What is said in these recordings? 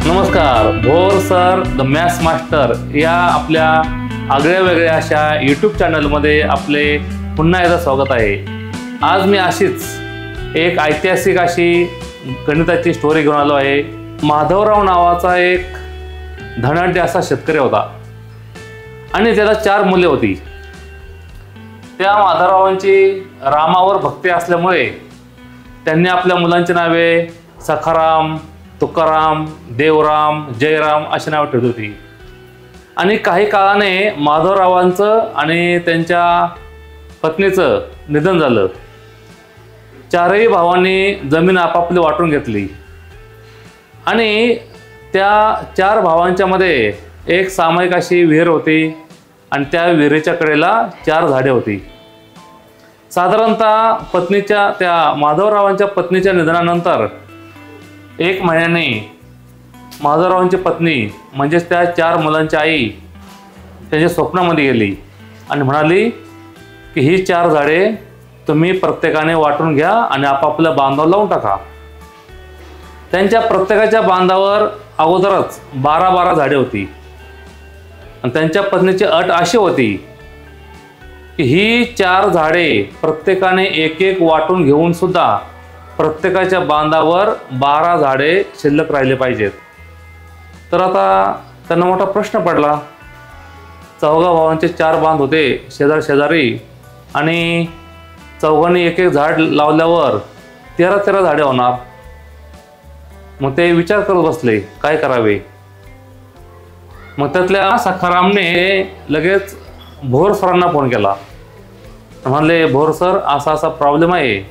नमस्कार. Bhor sir the maths master या आपल्या आगळ्या वेगळ्या अशा यूट्यूब चॅनलमध्ये आपले पुन्हा एकदा स्वागत आहे. आज मी अशीच एक ऐतिहासिक अशी गणिताची स्टोरी घेऊन आलो आहे. माधवराव नावाचा एक धनाढ्य असा शेतकरी होता आणि त्याला 4 मुले होती. त्या माधवरावांची रामावर भक्ती असल्यामुळे त्यांनी आपल्या मुलांची नावे सखाराम, तुकाराम, देवराम, जयराम अशी नावे ठेवली होती. आणि काही काळाने माधवरावांचं आणि त्यांच्या पत्नीचं निधन झालं. 4ही भावांनी जमीन आपापली वाटून घेतली आणि त्या 4 भावांच्या मध्ये एक सामायिक अशी विहीर होती आणि त्या विहिरीच्या कडेला 4 झाडे होती. साधारणतः पत्नीच्या त्या माधवरावांच्या पत्नीच्या निधनानंतर 1 महिन्याने माधवरावांची पत्नी म्हणजेच त्या 4 मुलांची आई त्यांच्या स्वप्नामध्ये गेली आणि म्हणाली की ही 4 झाडे तुम्ही प्रत्येकाने वाटून घ्या आणि आपापल्या बांधावर लावून टाका. त्यांच्या प्रत्येकाच्या बांधावर अगोदरच 12 झाडे होती आणि त्यांच्या पत्नीची अट अशी होती की ही 4 झाडे प्रत्येकाने एक वाटून घेऊन सुद्धा प्रत्येकाच्या बांधावर 12 झाडे शिल्लक राहिले पाहिजेत. तर आता त्यांना मोठा प्रश्न पडला. 4 भावांचे 4 बांध होते शेजारी आणि चौघांनी एक झाड लावल्यावर 13 झाडे होणार. मग ते विचार करत बसले काय करावे. मग त्यातल्या सखारामने लगेच भोर सरांना फोन केला. म्हणाले भोर सर असा प्रॉब्लेम आहे.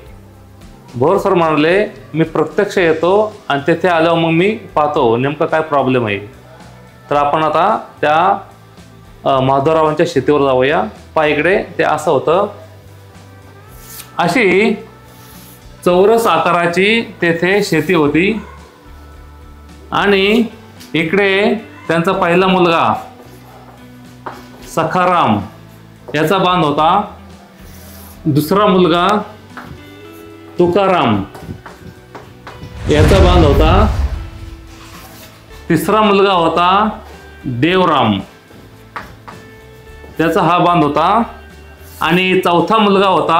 भोर सर म्हणाले मी प्रत्यक्ष येतो आणि तेथे आल्यावर मग मी पाहतो नेमका काय प्रॉब्लेम आहे. तर आपण आता त्या माधवरावांच्या शेतीवर जाऊया. पहा इकडे ते असं होतं. अशी चौरस आकाराची तेथे शेती होती आणि इकडे त्यांचा पहिला मुलगा सखाराम याचा बांध होता. दुसरा मुलगा तुकाराम याचा बांध होता. तिसरा मुलगा होता देवराम त्याचा हा बांध होता आणि चौथा मुलगा होता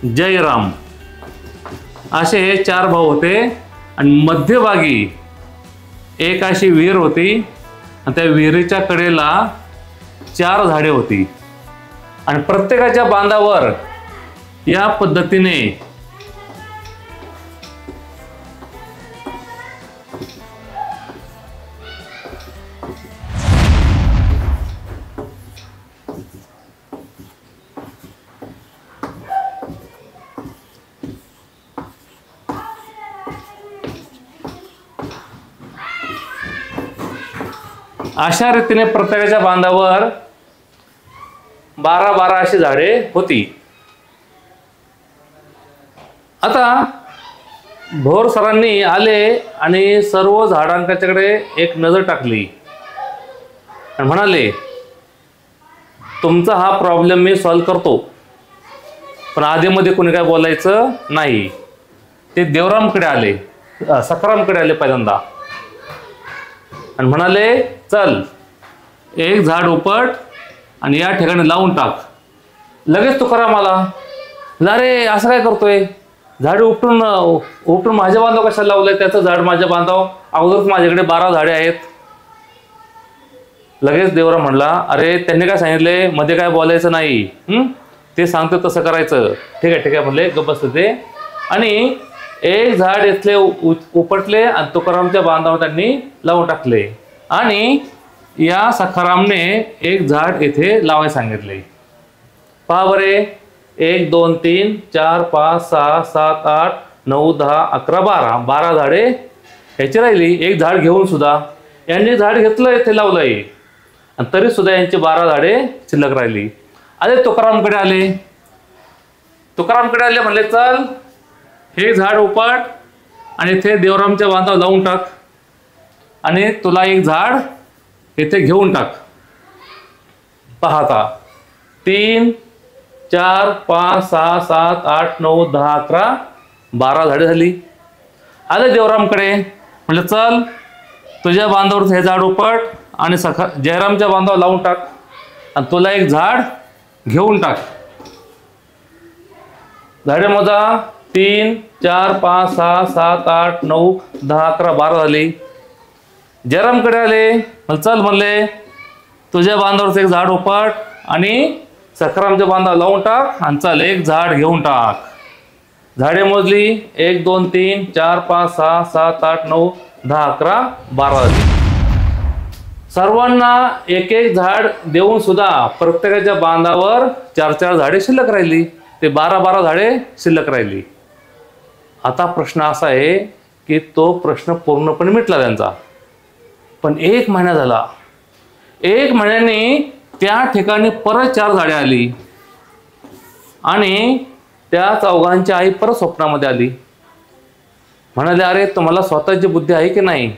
जयराम. असे हे 4 भाऊ होते आणि मध्यभागी एक अशी विहीर होती आणि त्या विहिरीच्या कडेला 4 झाडे होती आणि प्रत्येकाच्या बांधावर या पद्धतीने अशा रीतीने प्रत्येकाच्या बांधावर 12 अशी झाडे होती. आता भोर सरांनी आले आणि सर्व झाडांच्याकडे एक नजर टाकली आणि म्हणाले तुमचा हा प्रॉब्लेम मी सॉल्व करतो पण आधीमध्ये कोणी काय बोलायचं नाही. ते देवरामकडे आले, सखारामकडे आले पहिल्यांदा आणि म्हणाले चल एक झाड उपट आणि या ठिकाणी लावून टाक. लगेच तुकाराम आला. अरे असं काय करतोय. झाड उपटून माझ्या बांधावर कशाला लावलंय. त्याचं झाड माझ्या बांधावर अगोदरच माझ्याकडे 12 झाडे आहेत. लगेच देवराम म्हणला अरे त्यांनी काय सांगितले मध्ये काय बोलायचं नाही. ते सांगतो तसं करायचं. ठीक आहे म्हणले गप्प बसले ते आणि एक झाड इथले उपटले आणि तुकारामच्या बांधावर त्यांनी लावून टाकले आणि या सखारामने एक झाड इथे लावायला सांगितले. पहा बरे 1 2 3 4 5 6 7 8 9 10 11 12 झाडे ह्याची राहिली. एक झाड घेऊन सुद्धा यांनी झाड घेतलं इथे लावलंय आणि तरी सुद्धा यांची 12 झाडे शिल्लक राहिली. अरे तुकारामकडे आले म्हणले चल हे झाड उपट आणि इथे देवरामच्या बांधावर लावून टाक आणि तुला एक झाड इथे घेऊन टाक. पाहता 3 4 5 6 7 8 9 10 11 12 झाडे झाली. आले देवरामकडे म्हणलं चल तुझ्या बांधावरचं हे झाड उपट आणि जयरामच्या बांधावर लावून टाक आणि तुला एक झाड घेऊन टाक. झाडे मोजा. 3 4 5 6 7 8 9 10 11 12 झाली. जयरामकडे आले. चल म्हणले तुझ्या बांधावरचं एक झाड उपट आणि सखारामच्या बांधावर लावून टाक आणि चल एक झाड घेऊन टाक. झाडे मोजली. 1 2 3 4 5 6 7 8 9 10 11 12 झाली. सर्वांना एक एक झाड देऊन सुद्धा प्रत्येकाच्या बांधावर 4 4 झाडे शिल्लक राहिली. ते 12 12 झाडे शिल्लक राहिली. आता प्रश्न असा आहे की तो प्रश्न पूर्णपणे मिटला त्यांचा. पण 1 महिना झाला. 1 महिन्याने त्या ठिकाणी परत 4 झाडे आली आणि त्या चौघांची आई परत स्वप्नामध्ये आली. म्हणाले, अरे तुम्हाला स्वतःची बुद्धी आहे की नाही?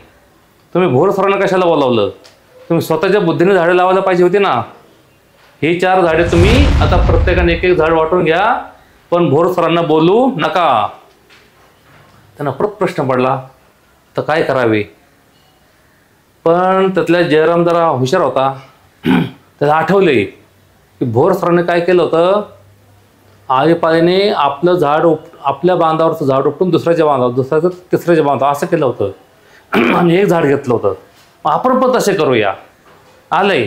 तुम्ही भोर सरांना कशाला बोलावलं? तुम्ही स्वतःच्या बुद्धीने झाडे लावायला पाहिजे होती ना. ही 4 झाडे तुम्ही आता प्रत्येकाने एक एक झाड वाटून घ्या, पण भोर सरांना बोलू नका. त्यांना परत प्रश्न पडला, तर काय करावे? पण त्यातल्या जयराम जरा हुशार होता. त्याला आठवले की भोर सरांनी काय केलं होतं. आळीपाळीने आपलं झाड आपल्या बांधावरचं झाड उपटून दुसऱ्याच्या बांधावर, दुसऱ्याचं तिसऱ्याच्या बांधावर असं केलं होतं आणि एक झाड घेतलं होतं. आपण पण तसे करूया. आले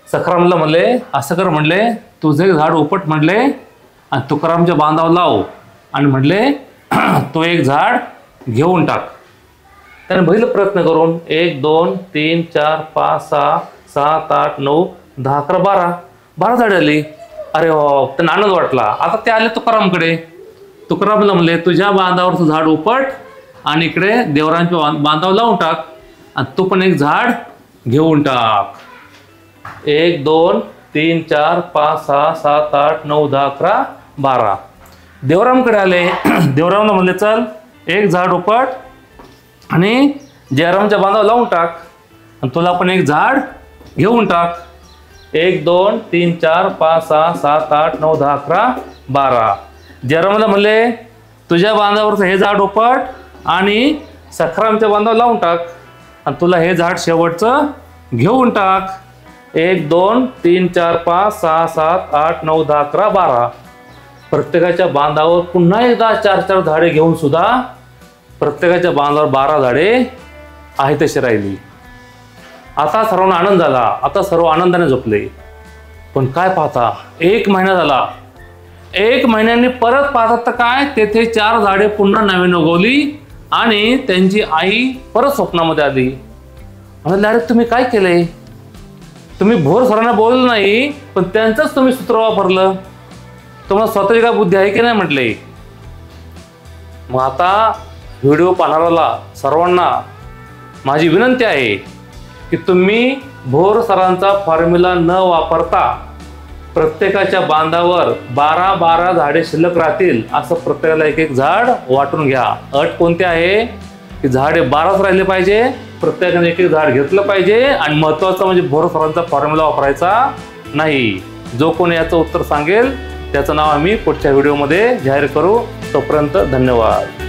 सखारामला म्हणले, असं कर म्हणले, तुझं एक झाड उपट म्हणले आणि तुकारामच्या बांधावर लाव आणि म्हणले तो एक झाड घेऊन टाक. त्याने बघितलं प्रयत्न करून. 1 2 3 4 5 6 7 8 9 10 11 12 झाडे आली. अरे हो, त्यांना आनंद वाटला. आता ते आले तुकारामकडे. तुकारामला म्हणले, तुझ्या बांधावरचं झाड उपट आणि इकडे देवरांच्या बांधावर लावून टाक आणि तू पण एक झाड घेऊन टाक. 1 2 3 4 5 6 7 8 9 10 11 12. देवरामकडे आले. देवरामला म्हणले, चल एक झाड उपट आणि जयरामच्या बांधावर लावून टाक आणि तुला पण एक झाड घेऊन टाक. 1 2 3 4 5 6 7 8 9 10 11 12. जयरामला म्हणले, तुझ्या बांधावरचं हे झाड उपट आणि सखारामच्या बांधावर लावून टाक आणि तुला हे झाड शेवटचं घेऊन टाक. 1 2 3 4 5 6 7 8 9 10 11 12. प्रत्येकाच्या बांधावर पुन्हा एकदा 4 4 झाडे घेऊन सुद्धा प्रत्येकाच्या बांधावर 12 झाडे आहे तशी राहिली. आता सर्वांना आनंद झाला. आता सर्व आनंदाने झोपले. पण काय पाहता, 1 महिना झाला. 1 महिन्याने परत पाहतात तर काय, तेथे 4 झाडे पुन्हा नवीन उगवली आणि त्यांची आई परत स्वप्नामध्ये आली. म्हणाले, अरे तुम्ही काय केले? तुम्ही भोर सरांना बोललं नाही, पण त्यांचंच तुम्ही सूत्र वापरलं. तुम्हाला स्वतःची काय बुद्धी आहे की नाही म्हटले. मग आता व्हिडिओ पाहणाऱ्याला सर्वांना माझी विनंती आहे की तुम्ही भोर सरांचा फॉर्म्युला न वापरता प्रत्येकाच्या बांधावर 12 12 झाडे शिल्लक राहतील असं प्रत्येकाला एक एक झाड वाटून घ्या. अट कोणती आहे की झाडे 12च राहिले पाहिजे, प्रत्येकाने एक एक झाड घेतलं पाहिजे आणि महत्त्वाचं म्हणजे भोर सरांचा फॉर्म्युला वापरायचा नाही. जो कोणी याचं उत्तर सांगेल त्याचं नाव आम्ही पुढच्या व्हिडिओमध्ये जाहीर करू. तोपर्यंत धन्यवाद.